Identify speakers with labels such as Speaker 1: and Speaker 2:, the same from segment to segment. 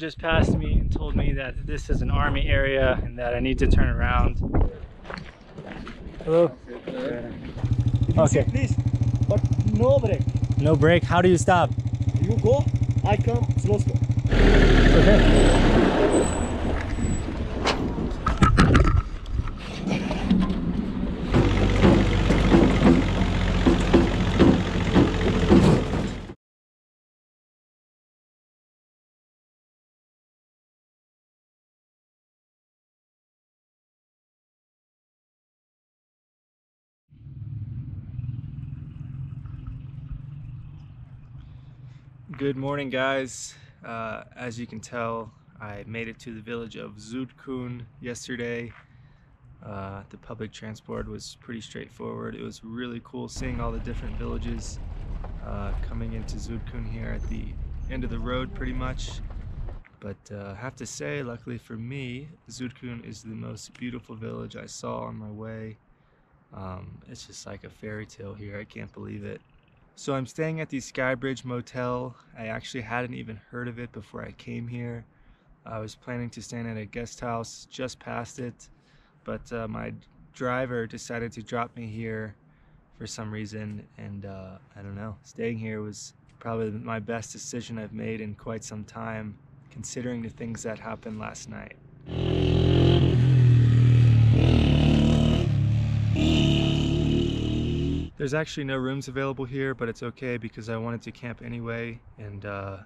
Speaker 1: just passed me and told me that this is an army area and that I need to turn around. Hello? Okay.
Speaker 2: Please, but no break.
Speaker 1: No break? How do you stop?
Speaker 2: You go, I come, slow.
Speaker 1: Okay. Good morning, guys. As you can tell, I made it to the village of Zudkun yesterday. The public transport was pretty straightforward. It was really cool seeing all the different villages coming into Zudkun here at the end of the road pretty much. But I have to say, luckily for me, Zudkun is the most beautiful village I saw on my way. It's just like a fairy tale here. I can't believe it. So I'm staying at the Skybridge Motel. I actually hadn't even heard of it before I came here. I was planning to stay at a guest house just past it, but my driver decided to drop me here for some reason, and I don't know. Staying here was probably my best decision I've made in quite some time, considering the things that happened last night. There's actually no rooms available here, but it's okay because I wanted to camp anyway, and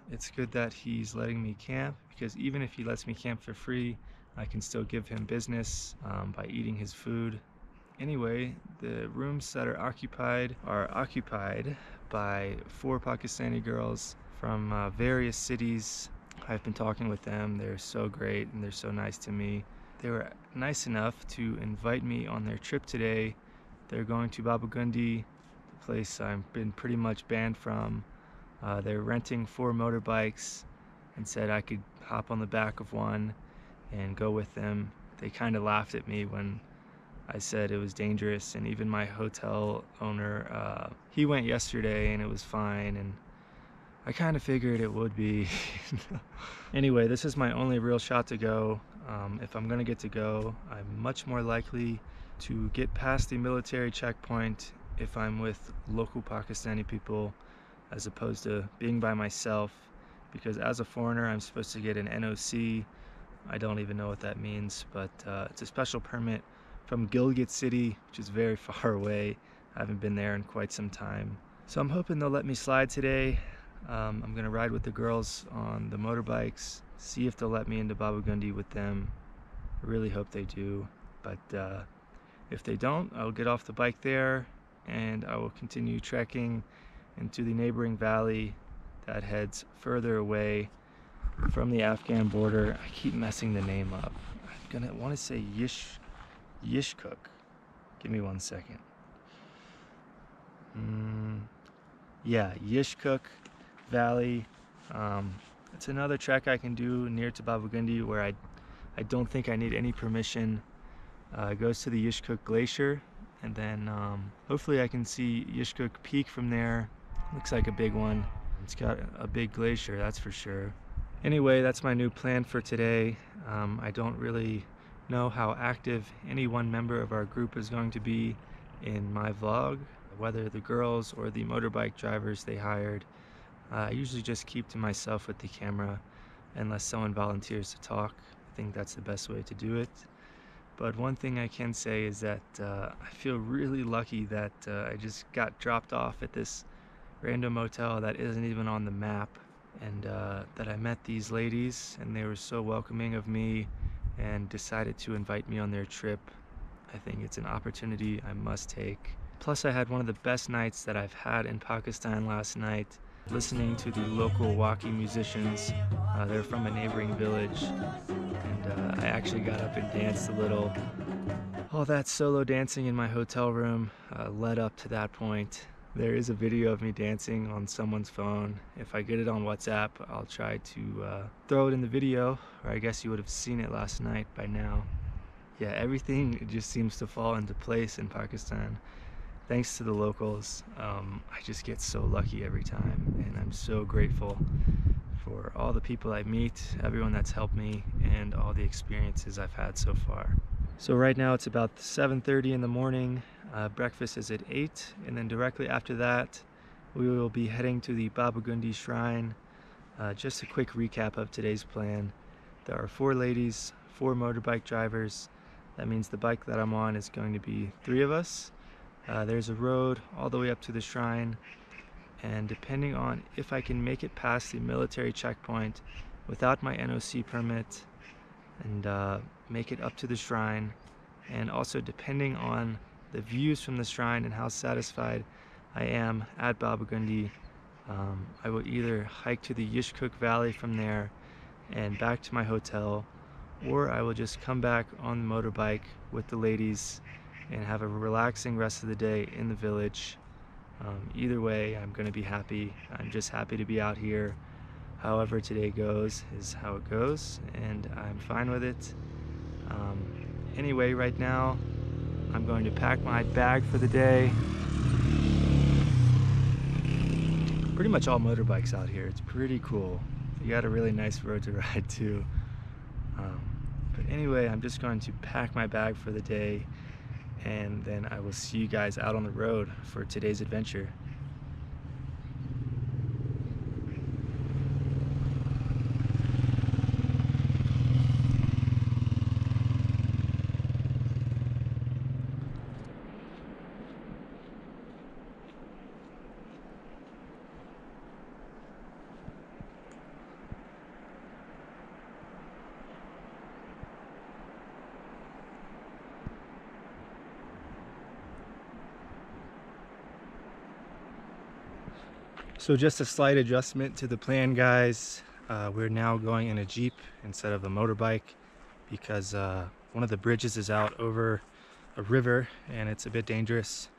Speaker 1: it's good that he's letting me camp, because even if he lets me camp for free, I can still give him business by eating his food. Anyway, the rooms that are occupied by 4 Pakistani girls from various cities. I've been talking with them. They're so great and they're so nice to me. They were nice enough to invite me on their trip today. They're going to Baba Ghundi, the place I've been pretty much banned from. They're renting 4 motorbikes and said I could hop on the back of one and go with them. They kind of laughed at me when I said it was dangerous, and even my hotel owner, he went yesterday and it was fine, and I kind of figured it would be. Anyway, this is my only real shot to go. If I'm gonna get to go, I'm much more likely to get past the military checkpoint if I'm with local Pakistani people as opposed to being by myself, because as a foreigner I'm supposed to get an NOC. I don't even know what that means, but it's a special permit from Gilgit City, which is very far away. I haven't been there in quite some time, so I'm hoping they'll let me slide today. I'm gonna ride with the girls on the motorbikes, see if they'll let me into Baba Ghundi with them. I really hope they do, but if they don't, I'll get off the bike there and I will continue trekking into the neighboring valley that heads further away from the Afghan border. I keep messing the name up. I'm gonna want to say Yishkuk. Give me 1 second. Yeah, Yishkuk Valley. It's another trek I can do near to Baba Ghundi where I don't think I need any permission. It goes to the Yishkuk Glacier, and then hopefully I can see Yishkuk Peak from there. Looks like a big one. It's got a big glacier, that's for sure. Anyway, that's my new plan for today. I don't really know how active any one member of our group is going to be in my vlog, whether the girls or the motorbike drivers they hired. I usually just keep to myself with the camera unless someone volunteers to talk. I think that's the best way to do it. But one thing I can say is that I feel really lucky that I just got dropped off at this random motel that isn't even on the map, and that I met these ladies and they were so welcoming of me and decided to invite me on their trip. I think it's an opportunity I must take. Plus I had one of the best nights that I've had in Pakistan last night, listening to the local Wakhi musicians. They're from a neighboring village, and I actually got up and danced a little. All that solo dancing in my hotel room led up to that point. There is a video of me dancing on someone's phone. If I get it on WhatsApp, I'll try to throw it in the video, or I guess you would have seen it last night by now. Yeah, everything just seems to fall into place in Pakistan. Thanks to the locals. I just get so lucky every time, and I'm so grateful for all the people I meet, everyone that's helped me, and all the experiences I've had so far. So right now it's about 7:30 in the morning. Breakfast is at 8, and then directly after that we will be heading to the Baba Ghundi Shrine. Just a quick recap of today's plan. There are 4 ladies, 4 motorbike drivers. That means the bike that I'm on is going to be 3 of us. There's a road all the way up to the shrine, and depending on if I can make it past the military checkpoint without my NOC permit and make it up to the shrine, and also depending on the views from the shrine and how satisfied I am at Baba Ghundi, I will either hike to the Yishkuk Valley from there and back to my hotel, or I will just come back on the motorbike with the ladies and have a relaxing rest of the day in the village. Either way, I'm going to be happy. I'm just happy to be out here. However today goes is how it goes, and I'm fine with it. Anyway, right now I'm going to pack my bag for the day. Pretty much all motorbikes out here. It's pretty cool. You got a really nice road to ride too. But anyway, I'm just going to pack my bag for the day, and then I will see you guys out on the road for today's adventure. So just a slight adjustment to the plan, guys. We're now going in a Jeep instead of a motorbike because one of the bridges is out over a river and it's a bit dangerous.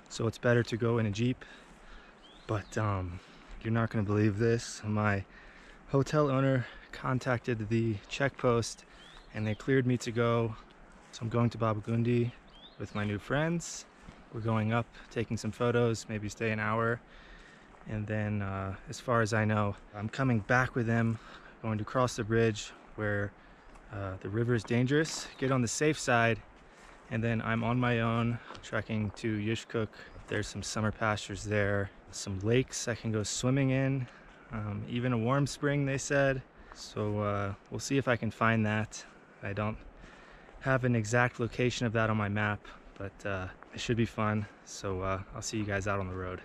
Speaker 1: So it's better to go in a Jeep. But you're not going to believe this. My hotel owner contacted the check post and they cleared me to go. So I'm going to Baba Ghundi with my new friends. We're going up, taking some photos, maybe stay an hour. And then as far as I know, I'm coming back with them, going to cross the bridge where the river is dangerous, get on the safe side, and then I'm on my own trekking to Yishkuk. There's some summer pastures there, some lakes I can go swimming in, even a warm spring, they said. So we'll see if I can find that. I don't have an exact location of that on my map, but it should be fun. So I'll see you guys out on the road.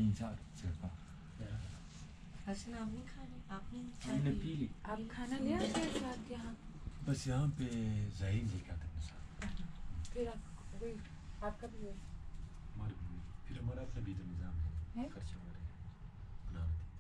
Speaker 3: नहीं sir सिर्फ
Speaker 4: हसन आपने खाने आपने
Speaker 3: हमने P ली
Speaker 5: आप खाना लिया क्या साथ यहाँ
Speaker 3: बस यहाँ पे जाहिर लेकर आते हैं सर
Speaker 5: फिर वही आपका भी है
Speaker 3: हमारे फिर हमारा अपना भी तो निज़ाम है खर्च हमारे बना लेते हैं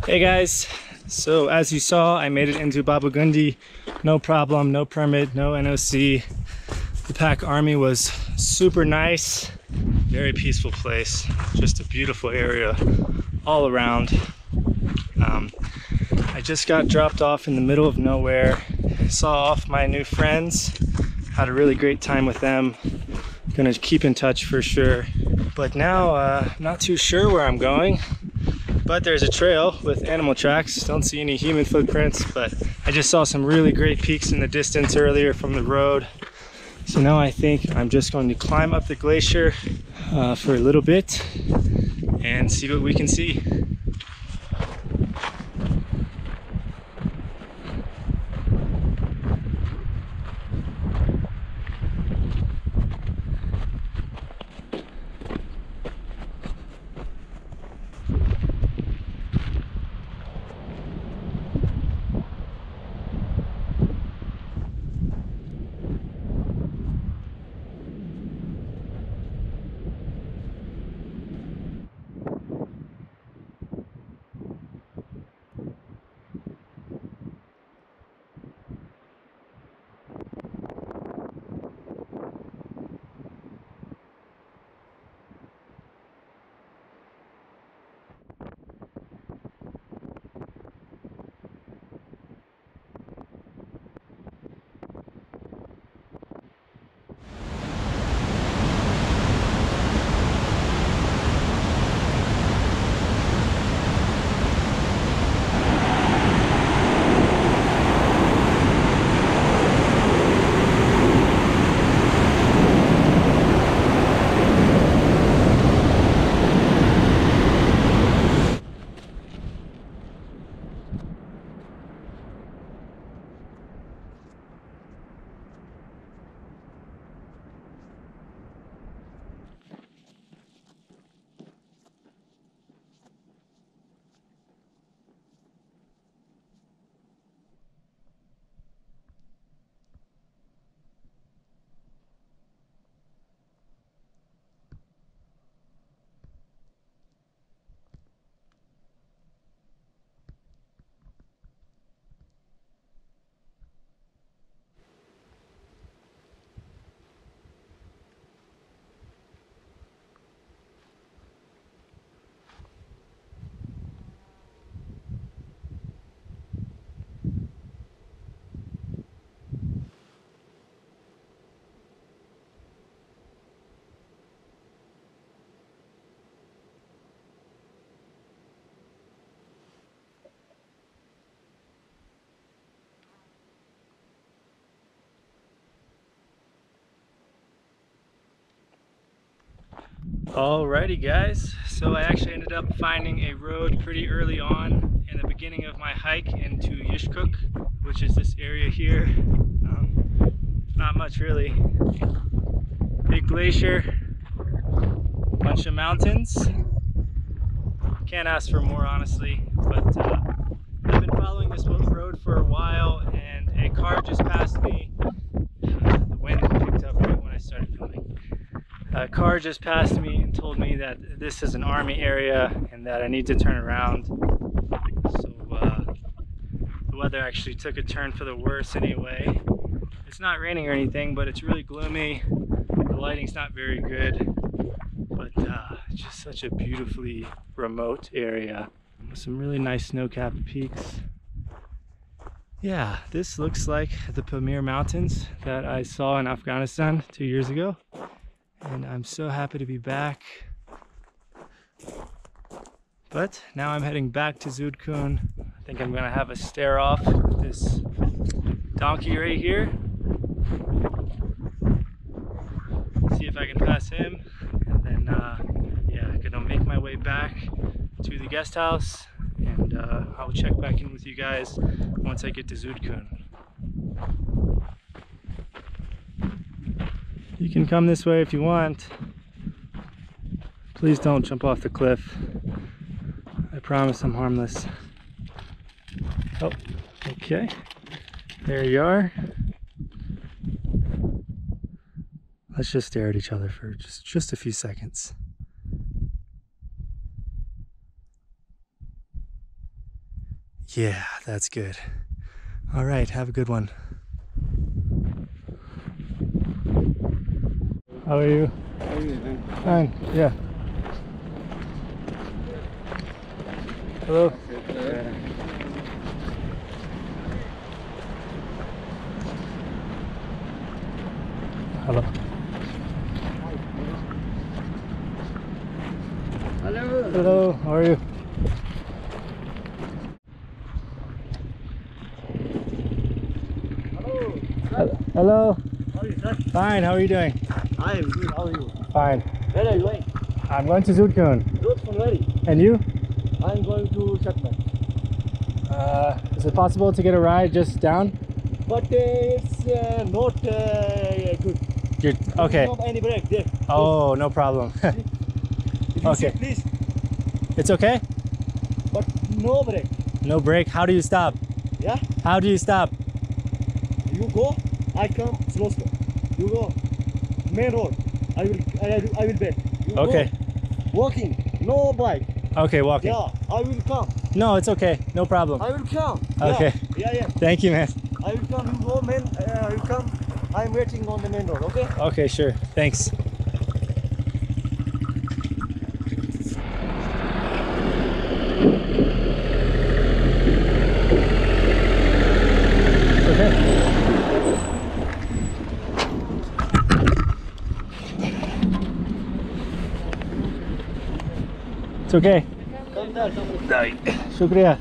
Speaker 1: Hey guys, so as you saw, I made it into Baba Ghundi. No problem, no permit, no NOC. The Pak army was super nice, very peaceful place, just a beautiful area all around. I just got dropped off in the middle of nowhere, saw off my new friends, had a really great time with them. Gonna keep in touch for sure. But now, not too sure where I'm going. But there's a trail with animal tracks. Don't see any human footprints, but I just saw some really great peaks in the distance earlier from the road. So now I think I'm just going to climb up the glacier for a little bit and see what we can see. Alrighty guys, so I actually ended up finding a road pretty early on in the beginning of my hike into Yishkuk, which is this area here. Not much really. Big glacier, bunch of mountains. Can't ask for more honestly, but I've been following this road for a while and a car just passed me. The wind picked up right when I started filming. A car just passed me and told me that this is an army area and that I need to turn around. So the weather actually took a turn for the worse anyway. It's not raining or anything, but it's really gloomy. The lighting's not very good, but it's just such a beautifully remote area with some really nice snow-capped peaks. Yeah, this looks like the Pamir mountains that I saw in Afghanistan 2 years ago. And I'm so happy to be back. But now I'm heading back to Zudkun. I think I'm gonna have a stare off with this donkey right here. See if I can pass him. And then, yeah, I'm gonna make my way back to the guest house. And I'll check back in with you guys once I get to Zudkun. You can come this way if you want. Please don't jump off the cliff. I promise I'm harmless. Oh, okay. There you are. Let's just stare at each other for just a few seconds. Yeah, that's good. All right, have a good one. How are you? Fine, yeah. Hello. Hello.
Speaker 2: Hello.
Speaker 1: Hello, how are you? Hello.
Speaker 2: How are you, sir?
Speaker 1: Fine, how are you doing?
Speaker 2: I am good. How are you?
Speaker 1: Fine.
Speaker 2: Where are you going?
Speaker 1: I'm going to Zudkun.
Speaker 2: Chipurson Valley.
Speaker 1: And you?
Speaker 2: I'm going to Chapman.
Speaker 1: Is it possible to get a ride just down?
Speaker 2: But it's not good.
Speaker 1: You're okay.
Speaker 2: There's not any break there.
Speaker 1: Oh, no problem.
Speaker 2: If you
Speaker 1: Okay.
Speaker 2: see, please.
Speaker 1: It's okay?
Speaker 2: But no break.
Speaker 1: No break. How do you stop?
Speaker 2: Yeah?
Speaker 1: How do you stop?
Speaker 2: You go, I come slow. You go main road. I will bet. You
Speaker 1: Okay.
Speaker 2: Go, walking, no bike.
Speaker 1: Okay, walking.
Speaker 2: Yeah, I will come.
Speaker 1: No, it's okay. No problem.
Speaker 2: I will come.
Speaker 1: Okay.
Speaker 2: Yeah.
Speaker 1: Thank you, man.
Speaker 2: I will come. You go, man. I will come. I'm waiting on the main road. Okay.
Speaker 1: Okay, sure. Thanks. It's okay.
Speaker 2: Come there.
Speaker 1: Shukriya.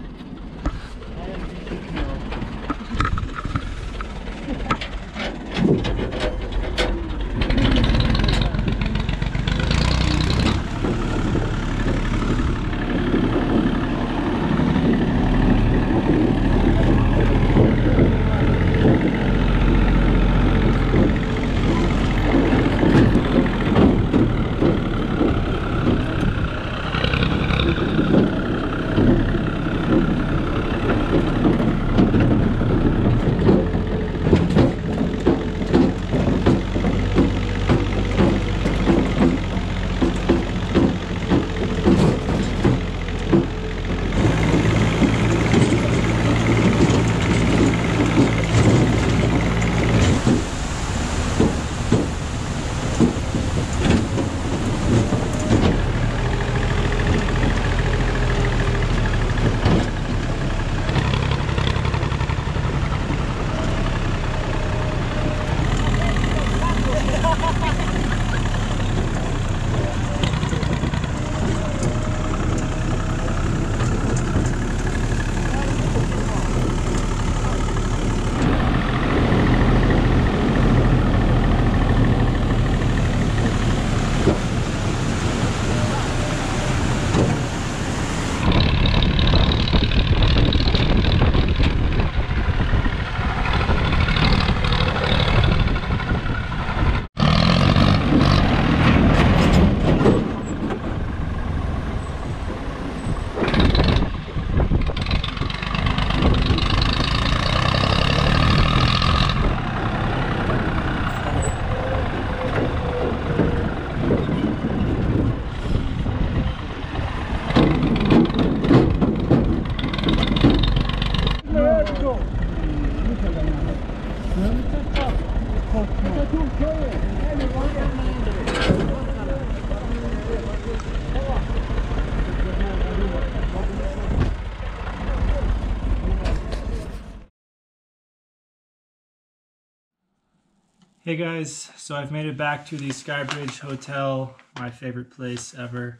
Speaker 1: Hey guys, so I've made it back to the Skybridge Hotel, my favorite place ever.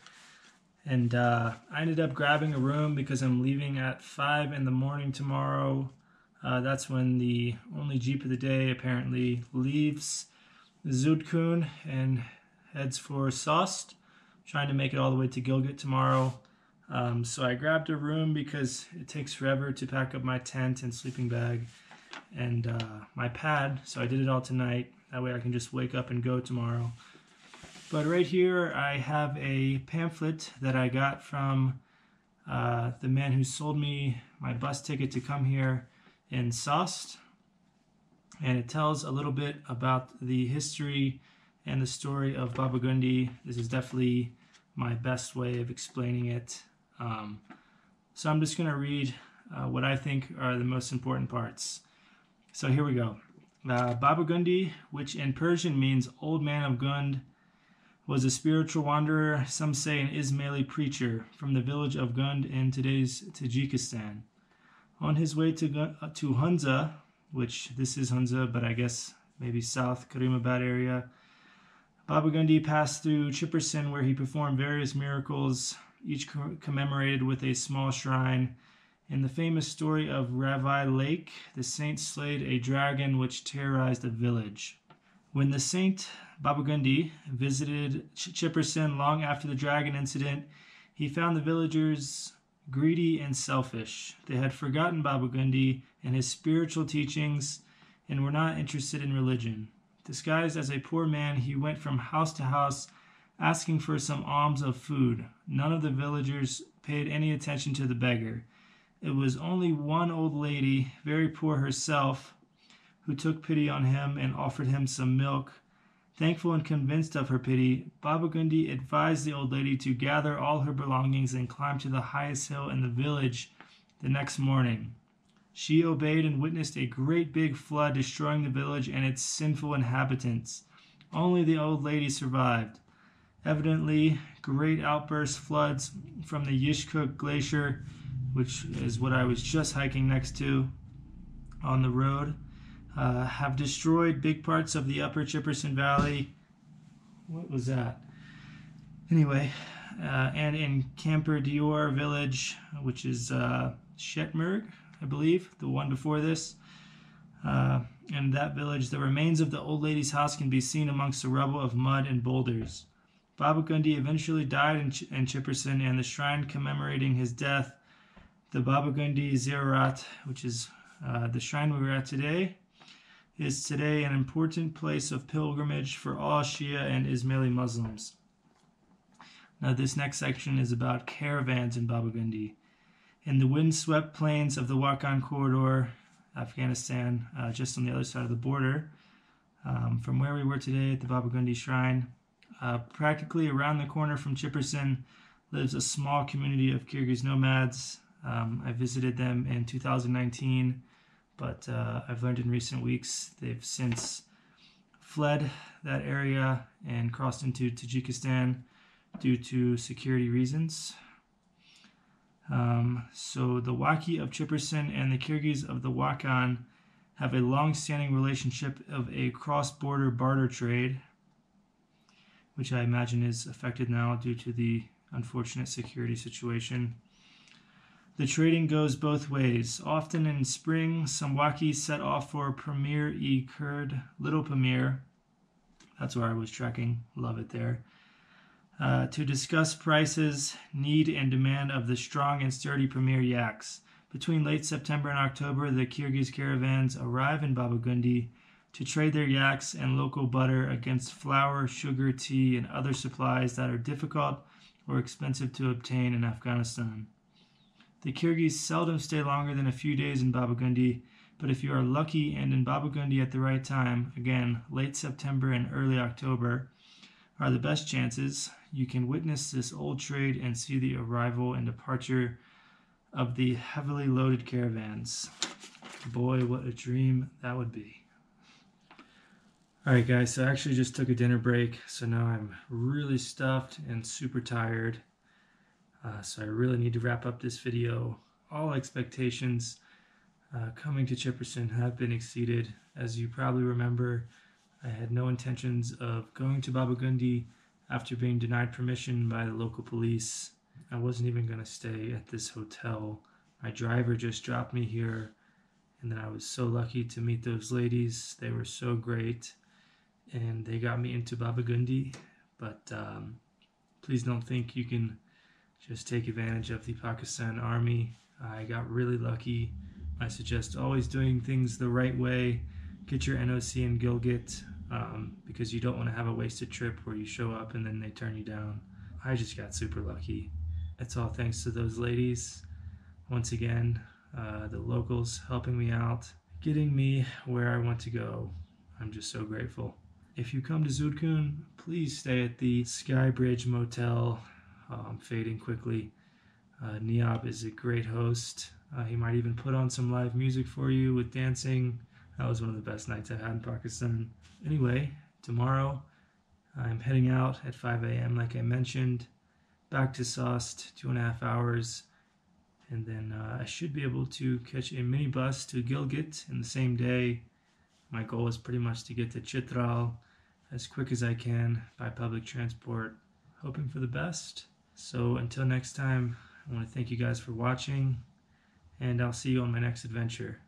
Speaker 1: And I ended up grabbing a room because I'm leaving at 5 in the morning tomorrow. That's when the only Jeep of the day apparently leaves Zudkun and heads for Sost, trying to make it all the way to Gilgit tomorrow. So I grabbed a room because it takes forever to pack up my tent and sleeping bag and my pad, so I did it all tonight. That way I can just wake up and go tomorrow. But right here I have a pamphlet that I got from the man who sold me my bus ticket to come here in Sost, and it tells a little bit about the history and the story of Baba Ghundi. This is definitely my best way of explaining it. So I'm just going to read what I think are the most important parts. So here we go. Baba Ghundi, which in Persian means old man of Gund, was a spiritual wanderer, some say an Ismaili preacher, from the village of Gund in today's Tajikistan. On his way to Hunza, which this is Hunza, but I guess maybe South Karimabad area, Baba Ghundi passed through Chipurson, where he performed various miracles, each commemorated with a small shrine. In the famous story of Ravai Lake, the saint slayed a dragon which terrorized a village. When the saint Baba Ghundi visited Chipurson long after the dragon incident, he found the villagers greedy and selfish. They had forgotten Baba Ghundi and his spiritual teachings and were not interested in religion. Disguised as a poor man, he went from house to house asking for some alms of food. None of the villagers paid any attention to the beggar. It was only one old lady, very poor herself, who took pity on him and offered him some milk. Thankful and convinced of her pity, Baba Ghundi advised the old lady to gather all her belongings and climb to the highest hill in the village the next morning. She obeyed and witnessed a great big flood destroying the village and its sinful inhabitants. Only the old lady survived. Evidently, great outburst floods from the Yishkuk Glacier, which is what I was just hiking next to on the road, have destroyed big parts of the upper Chipurson Valley. What was that? Anyway, and in Camper Dior village, which is Shetmerg, I believe, the one before this. In that village, the remains of the old lady's house can be seen amongst the rubble of mud and boulders. Baba Ghundi eventually died in Chipurson, and the shrine commemorating his death, the Baba Ghundi Ziarat, which is the shrine we were at today, is today an important place of pilgrimage for all Shia and Ismaili Muslims. Now this next section is about caravans in Baba Ghundi. In the windswept plains of the Wakhan corridor, Afghanistan, just on the other side of the border, from where we were today at the Baba Ghundi shrine, practically around the corner from Chipurson lives a small community of Kyrgyz nomads. I visited them in 2019, but I've learned in recent weeks they've since fled that area and crossed into Tajikistan due to security reasons. So the Wakhi of Chipurson and the Kyrgyz of the Wakhan have a long-standing relationship of a cross-border barter trade, which I imagine is affected now due to the unfortunate security situation. The trading goes both ways. Often in spring, some Wakhi set off for Pamir-e-Kurd, Little Pamir, that's where I was trekking, love it there, to discuss prices, need, and demand of the strong and sturdy Pamir yaks. Between late September and October, the Kyrgyz caravans arrive in Baba Ghundi to trade their yaks and local butter against flour, sugar, tea, and other supplies that are difficult or expensive to obtain in Afghanistan. The Kyrgyz seldom stay longer than a few days in Baba Ghundi, but if you are lucky and in Baba Ghundi at the right time, again, late September and early October, are the best chances. You can witness this old trade and see the arrival and departure of the heavily loaded caravans. Boy, what a dream that would be. Alright guys, so I actually just took a dinner break, so now I'm really stuffed and super tired. So I really need to wrap up this video. All expectations coming to Chipurson have been exceeded. As you probably remember, I had no intentions of going to Baba Ghundi after being denied permission by the local police. I wasn't even going to stay at this hotel. My driver just dropped me here, and then I was so lucky to meet those ladies. They were so great, and they got me into Baba Ghundi. But please don't think you can just take advantage of the Pakistan army. I got really lucky. I suggest always doing things the right way. Get your NOC in Gilgit, because you don't want to have a wasted trip where you show up and then they turn you down. I just got super lucky. It's all thanks to those ladies. Once again, the locals helping me out, getting me where I want to go. I'm just so grateful. If you come to Zudkun, please stay at the Skybridge Motel. I'm fading quickly. Niab is a great host. He might even put on some live music for you with dancing. That was one of the best nights I had in Pakistan. Anyway, tomorrow I'm heading out at 5 a.m. like I mentioned, back to Sost, 2.5 hours, and then I should be able to catch a minibus to Gilgit in the same day. My goal is pretty much to get to Chitral as quick as I can by public transport, hoping for the best. So until next time, I want to thank you guys for watching, and I'll see you on my next adventure.